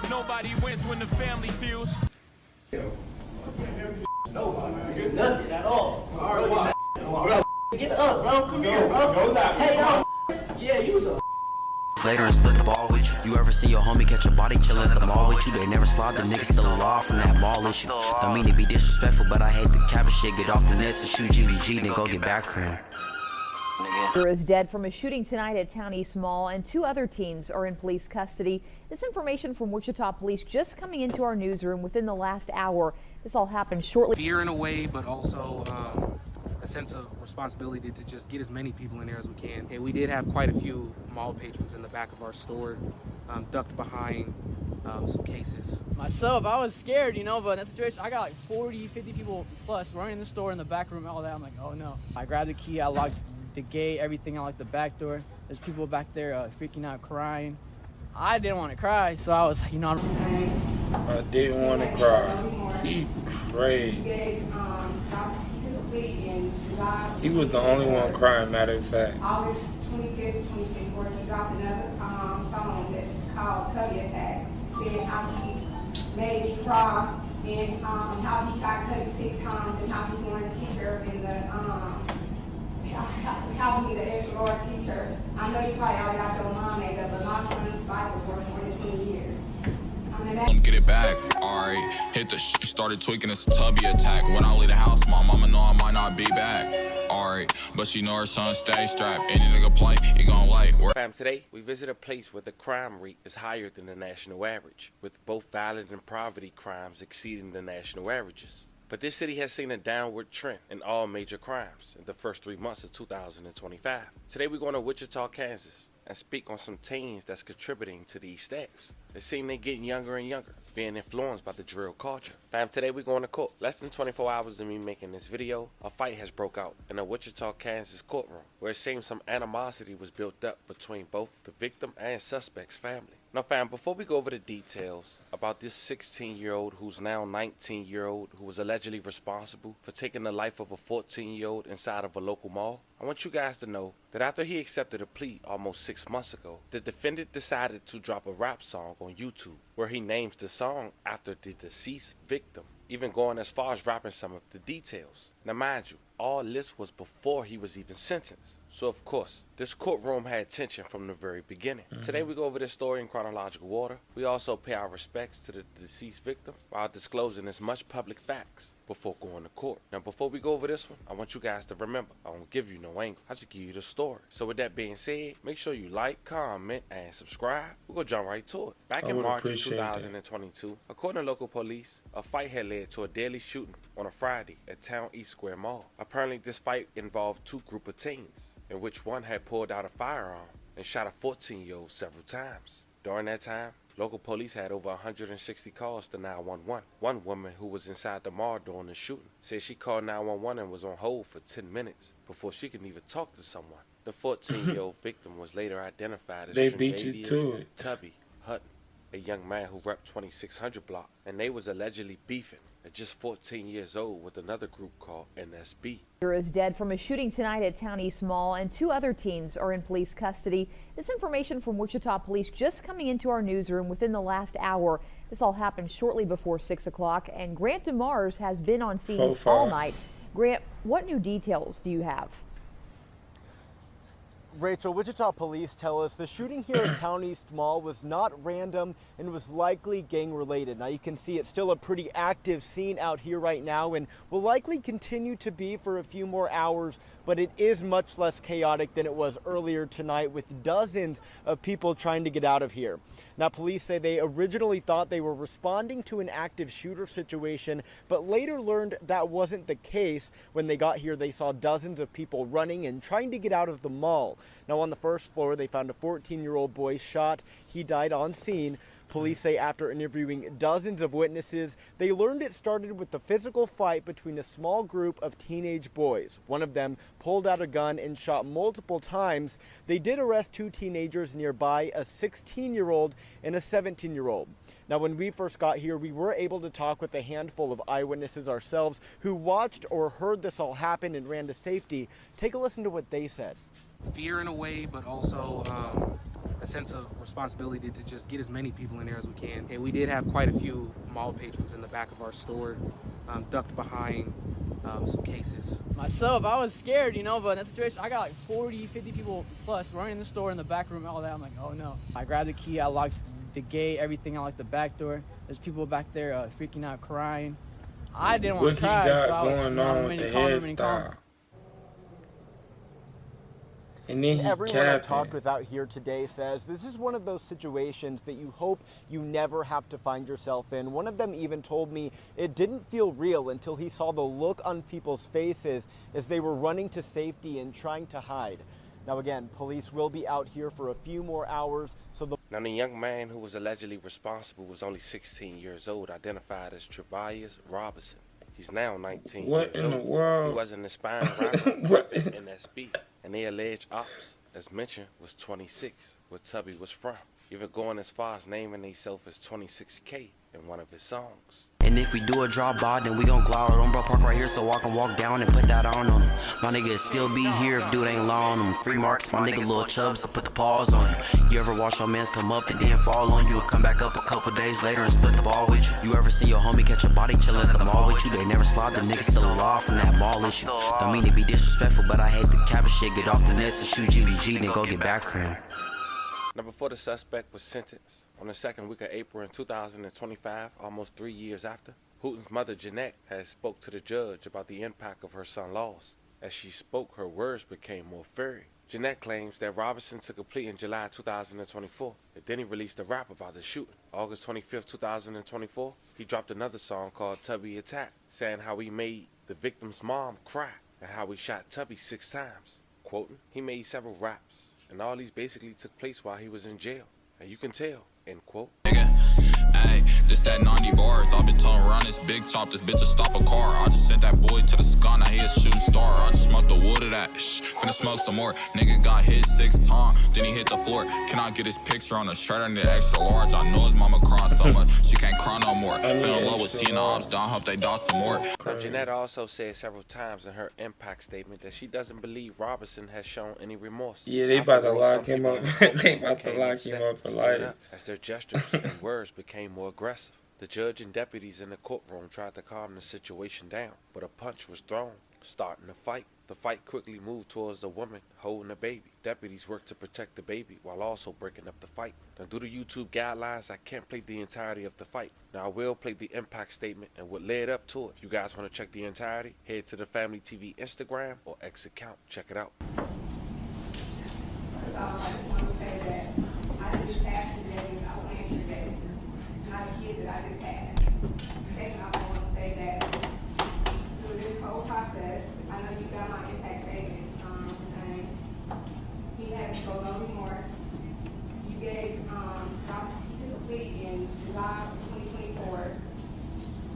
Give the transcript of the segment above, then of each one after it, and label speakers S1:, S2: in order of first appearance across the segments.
S1: Nobody wins when the family feels.
S2: Nobody. Nothing at all.
S3: All right, what?
S2: Bro, get up, bro. Come here, bro.
S3: Go that way.
S2: Take off. Yeah, you was a
S4: later and split the ball with you. You ever see your homie catch a body chillin' at the mall with you? They never slide, the niggas still alive from that mall issue. Don't mean to be disrespectful, but I hate the cabin shit. Get off the nets and shoot GVG, then go get back for him.
S5: Is dead from a shooting tonight at Town East Mall, and 2 other teens are in police custody. This information from Wichita Police just coming into our newsroom within the last hour. This all happened shortly.
S6: Fear in a way, but also a sense of responsibility to just get as many people in there as we can. And we did have quite a few mall patrons in the back of our store, ducked behind some cases.
S7: Myself, I was scared, you know, but in that situation, I got like 40, 50 people plus running in the store, in the back room, all that. I'm like, oh no. I grabbed the key, I locked the gate, everything. I locked the back door. There's people back there freaking out, crying. I didn't want to cry, so I was, you know.
S8: I didn't want to cry. He prayed. He was the only one crying, matter of fact.
S9: August 25th, 2024, he dropped another song that's called Tubby Attack. Said how he made me cry and how he shot Cuddy 6 times and how he's wearing a t-shirt and how he need an extra large t-shirt. I know you probably already got your mom made up, but my son's Bible for more than 20 years.
S10: Get it back, alright. Hit the started tweaking this Tubby attack. When I leave the house, my mama know I might not be back. Alright, but she know her son stay strapped. Any nigga play, he gon' light.
S11: Fam, today we visit a place where the crime rate is higher than the national average, with both violent and poverty crimes exceeding the national averages. But this city has seen a downward trend in all major crimes in the first 3 months of 2025. Today we're going to Wichita, Kansas, and speak on some teens that's contributing to these stats. It seems they're getting younger and younger, being influenced by the drill culture. Fam, today we're going to court. Less than 24 hours of me making this video, a fight has broke out in a Wichita, Kansas courtroom, where it seems some animosity was built up between both the victim and suspect's family. Now fam, before we go over the details about this 16-year-old who's now 19-year-old who was allegedly responsible for taking the life of a 14-year-old inside of a local mall, I want you guys to know that after he accepted a plea almost 6 months ago, the defendant decided to drop a rap song on YouTube where he names the song after the deceased victim, even going as far as rapping some of the details. Now mind you, all this was before he was even sentenced. So of course, this courtroom had tension from the very beginning. Today we go over this story in chronological order. We also pay our respects to the deceased victim while disclosing as much public facts before going to court. Now before we go over this one, I want you guys to remember, I won't give you no angle, I just give you the story. So with that being said, make sure you like, comment, and subscribe. We're gonna jump right to it. Back in March of 2022, according to local police, a fight had led to a deadly shooting on a Friday at Town East Square Mall. Apparently this fight involved 2 groups of teens, in which one had pulled out a firearm and shot a 14-year-old several times. During that time, local police had over 160 calls to 911. One woman who was inside the mall during the shooting said she called 911 and was on hold for 10 minutes before she could even talk to someone. The 14-year-old victim was later identified as Tubby Hutton, a young man who repped 2600 block, and they was allegedly beefing at just 14 years old with another group called NSB.
S5: Is dead from a shooting tonight at Town East Mall, and 2 other teens are in police custody. This information from Wichita Police just coming into our newsroom within the last hour. This all happened shortly before 6 o'clock, and Grant DeMars has been on scene all night. Grant, what new details do you have?
S12: Rachel, Wichita police tell us the shooting here at Town East Mall was not random and was likely gang related. Now you can see it's still a pretty active scene out here right now and will likely continue to be for a few more hours, but it is much less chaotic than it was earlier tonight with dozens of people trying to get out of here. Now police say they originally thought they were responding to an active shooter situation, but later learned that wasn't the case. When they got here, they saw dozens of people running and trying to get out of the mall. Now on the first floor, they found a 14-year-old boy shot. He died on scene. Police say after interviewing dozens of witnesses, they learned it started with the physical fight between a small group of teenage boys. One of them pulled out a gun and shot multiple times. They did arrest 2 teenagers nearby, a 16-year-old and a 17-year-old. Now, when we first got here, we were able to talk with a handful of eyewitnesses ourselves who watched or heard this all happen and ran to safety. Take a listen to what they said.
S6: Fear in a way, but also a sense of responsibility to just get as many people in there as we can. And we did have quite a few mall patrons in the back of our store, ducked behind some cases.
S7: Myself, I was scared, you know, but in that situation, I got like 40, 50 people plus running in the store in the back room, all that. I'm like, oh no. I grabbed the key, I locked the gate, everything out like the back door. There's people back there freaking out, crying. I didn't want to cry, so I was
S8: going on with the hairstyle? And then
S12: everyone I've talked with out here today says this is one of those situations that you hope you never have to find yourself in. One of them even told me it didn't feel real until he saw the look on people's faces as they were running to safety and trying to hide. Now again, police will be out here for a few more hours.
S11: Now the young man who was allegedly responsible was only 16 years old, identified as Trevius Robinson. He's now 19 years old.
S8: What in the world?
S11: He was an aspiring rapper in SB. And the alleged ops, as mentioned, was 26, where Tubby was from. Even going as far as naming himself as 26K in one of his songs.
S4: And if we do a drop by, then we gon' glower on bro park right here, so I can walk down and put that on him. My nigga still be here if dude ain't law on him. Free marks, my nigga Lil Chubbs, so put the paws on you. You ever watch your mans come up and then fall on you and come back up a couple days later and split the ball with you? You ever see your homie catch a body chillin' at the mall with you? They never slide, the niggas still alive from that mall issue. Don't mean to be disrespectful, but I hate the cap and shit. Get off the nets and shoot GVG, then go get back for him.
S11: Now, before the suspect was sentenced, on the second week of April in 2025, almost 3 years after, Hooten's mother, Jeanette, had spoke to the judge about the impact of her son's loss. As she spoke, her words became more fiery. Jeanette claims that Robinson took a plea in July 2024, and then he released a rap about the shooting. August 25th, 2024, he dropped another song called Tubby Attack, saying how he made the victim's mom cry and how he shot Tubby 6 times. Quoting, he made several raps, and all these basically took place while he was in jail. And you can tell, end quote.
S10: Hey, this that 90 bars. I've been telling around this big top, this bitch to stop a car. I just sent that boy to the sky, now he a shooting star. I just smoked the wood of that, finna smoke some more. Nigga got hit 6 times, then he hit the floor. Can I get his picture on the shirt? I need extra large. I know his mama crying so much, she can't cry no more. Fell in love with seeing arms down, hope they die some more.
S11: Now, Jeanette also said several times in her impact statement that she doesn't believe Robinson has shown any remorse.
S8: Yeah, they about to lock him up. They about to lock him up for life.
S11: As their gestures and words became more aggressive. The judge and deputies in the courtroom tried to calm the situation down, but a punch was thrown, starting the fight. The fight quickly moved towards a woman holding a baby. Deputies worked to protect the baby while also breaking up the fight. Now, due to YouTube guidelines, I can't play the entirety of the fight. Now, I will play the impact statement and what led up to it. If you guys want to check the entirety, head to the Family TV Instagram or X account. Check it out.
S9: I just want to say that I just passed the day, I want to answer that. My kids that I just had. Second, I want to say that through this whole process, I know you got my impact statement, and he had to show no remorse. You gave, he took a plea in July 2024.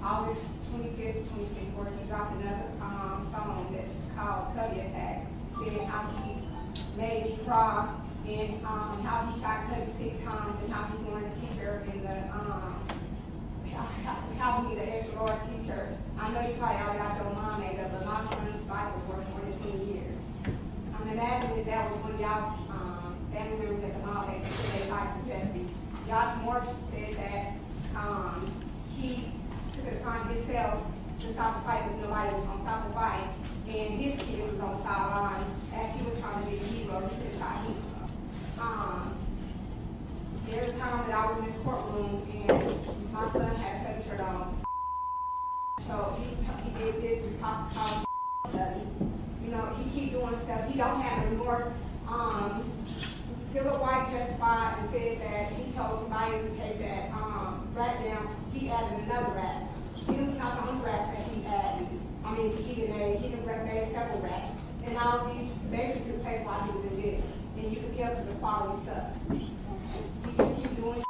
S9: August 25th, 2024, he dropped another song that's called Tubby Attack, saying how he made me cry, and how he shot Tubby 6 times, and how he's wearing a t-shirt and the how he need an extra large t-shirt. I know you probably already got your mom made up, but my son's life was worth more than 20 years. Imagine if that was one of y'all family members at the mall that they life with Jeffrey. Josh Morris said that he took it upon himself to stop the fight because nobody was going to stop the fight, and his kid was on the sideline as he was trying to be the hero. He could have shot him. There's a time that I was in this courtroom and my son had a shirt on. So he did this Cox College study. You know, he keep doing stuff. He don't have remorse. Philip White testified and said that he told Tobias to take that rat down. He added another rat. He was not the only rat that he added. I mean, he made several rats. And all of these basically took place while he was in jail. And you can tell that the quality sucked. He just keep doing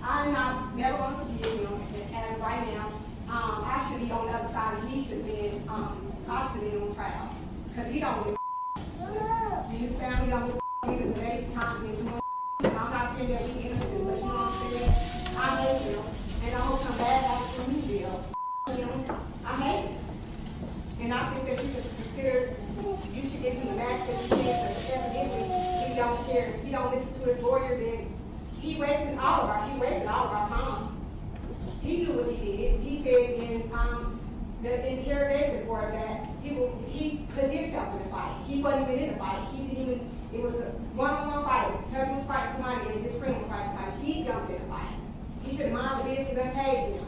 S9: I'm not never going to forgive him. And right now, I should be on the other side, and he should be I should be on trial. Because he don't give his family don't give either. They can't be doing I'm not saying that he innocent, but you know what I'm saying? I hate him. And I hope some bad acts from you, Bill. I hate him. And I think that you should consider, you should give him the back that you can, because evidently care, if he don't listen to his lawyer, then he wasted all of our time. He knew what he did. He said in the interrogation for that he put himself in the fight. He wasn't even in the fight. It was a one-on-one fight. Tubby was fighting somebody and his friend was fighting somebody. He jumped in the fight. He should have minded the business and paid him.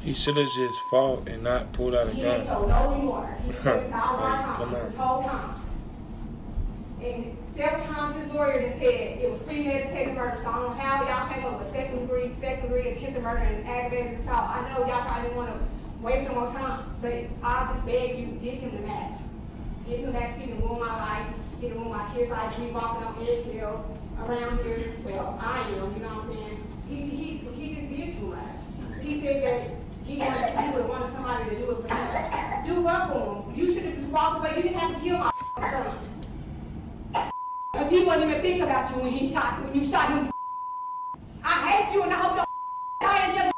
S8: He should have just fought and not pulled out a
S9: He
S8: gun.
S9: ain't showed no remorse. He's wasting all of our
S8: Come
S9: time
S8: on.
S9: this whole time. And several times his lawyer has said it was premeditated murder, so I don't know how y'all came up with second degree, attempted murder, and aggravated assault. I know y'all probably didn't want to waste no more time, but I just beg you, give him the max. Give him the max. He can ruin my life. He can ruin my kids' life. Me walking on eggshells around here. Well, I am, you know what I'm saying? He just did too much. He said that he would have wanted somebody to do it for him. Do what for him? You should have just walked away. You didn't have to kill my son. Because he wasn't even thinking about you when you shot him. I hate you and I hope you die in jail.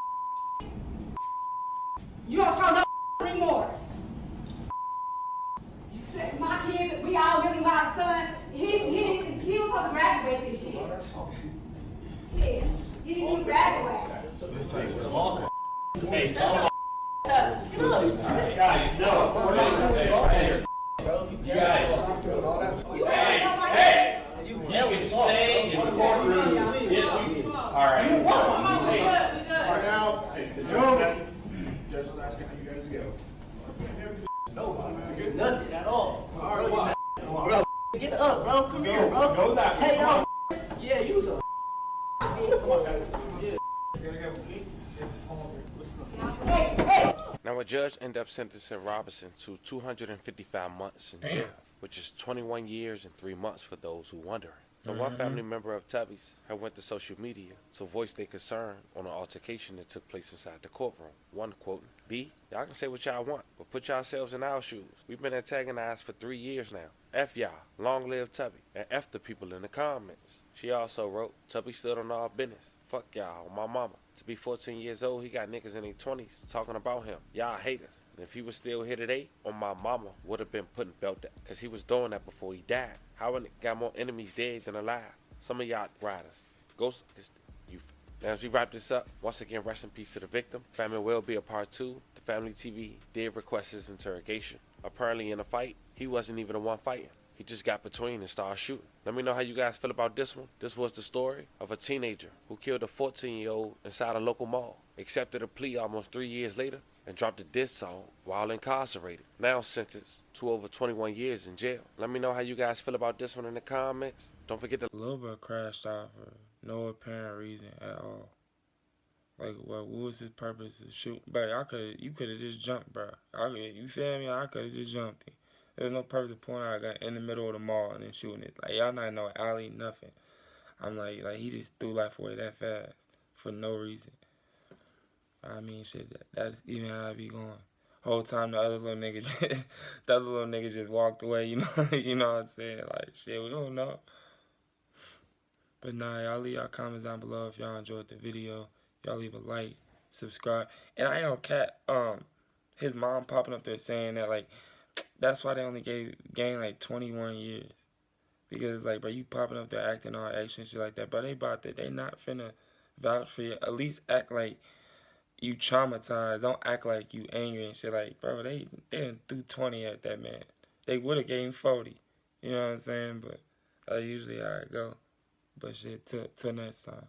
S9: You don't show no remorse. You said my kids, we all living by the son. He was supposed to graduate this year. Yeah, he didn't even graduate.
S2: Hey, talk. Guys, no. We're not gonna say. You guys. Hey! You can stay in the courtroom. All right. You won. Hey. All right, now, the judge is asking how you guys go. No, nothing at all. All right, bro, get up, bro. Come here, bro.
S8: Go that way.
S2: Take off. Yeah, you was a.
S8: Come on, guys.
S2: Yeah.
S11: Now, a judge ended up sentencing Robinson to 255 months in jail, which is 21 years and 3 months for those who wondering. Now, one family member of Tubby's had went to social media to voice their concern on an altercation that took place inside the courtroom. One quoting, "B, y'all can say what y'all want, but put yourselves in our shoes. We've been antagonized for 3 years now. F y'all, long live Tubby, and F the people in the comments." She also wrote, "Tubby stood on our business. Fuck y'all, my mama. To be 14 years old, he got niggas in their 20s talking about him. Y'all haters. And if he was still here today, on my mama would have been putting belt up. Because he was doing that before he died. How got more enemies dead than alive? Some of y'all riders. Ghost is you. Now, as we wrap this up, once again, rest in peace to the victim. Family will be a part 2. The family TV did request his interrogation. Apparently in the fight, he wasn't even the one fighting. He just got between and started shooting. Let me know how you guys feel about this one. This was the story of a teenager who killed a 14-year-old inside a local mall, accepted a plea almost 3 years later, and dropped a diss song while incarcerated. Now sentenced to over 21 years in jail. Let me know how you guys feel about this one in the comments. Don't forget to...
S8: Lil Bro crashed out for no apparent reason at all. Like, what was his purpose to shoot? Bro, you could have just jumped, bro. You feel me? I could have just jumped him. There's no purpose to pulling out a gun in the middle of the mall and then shooting it. Like, y'all not in no alley, nothing. I'm like he just threw life away that fast for no reason. I mean, shit, that's even how I be going. Whole time the other little nigga just walked away, you know, you know what I'm saying? Like, shit, we don't know. But nah, y'all leave y'all comments down below if y'all enjoyed the video. Y'all leave a like, subscribe. And I ain't cat, his mom popping up there saying that, like, that's why they only gained like 21 years. Because, like, bro, you popping up there acting all extra and shit like that. But they not finna vouch for you. At least act like you traumatized. Don't act like you angry and shit. Like, bro, they done threw 20 at that man. They would have gave him 40. You know what I'm saying? But that's usually how it go. But shit, till next time.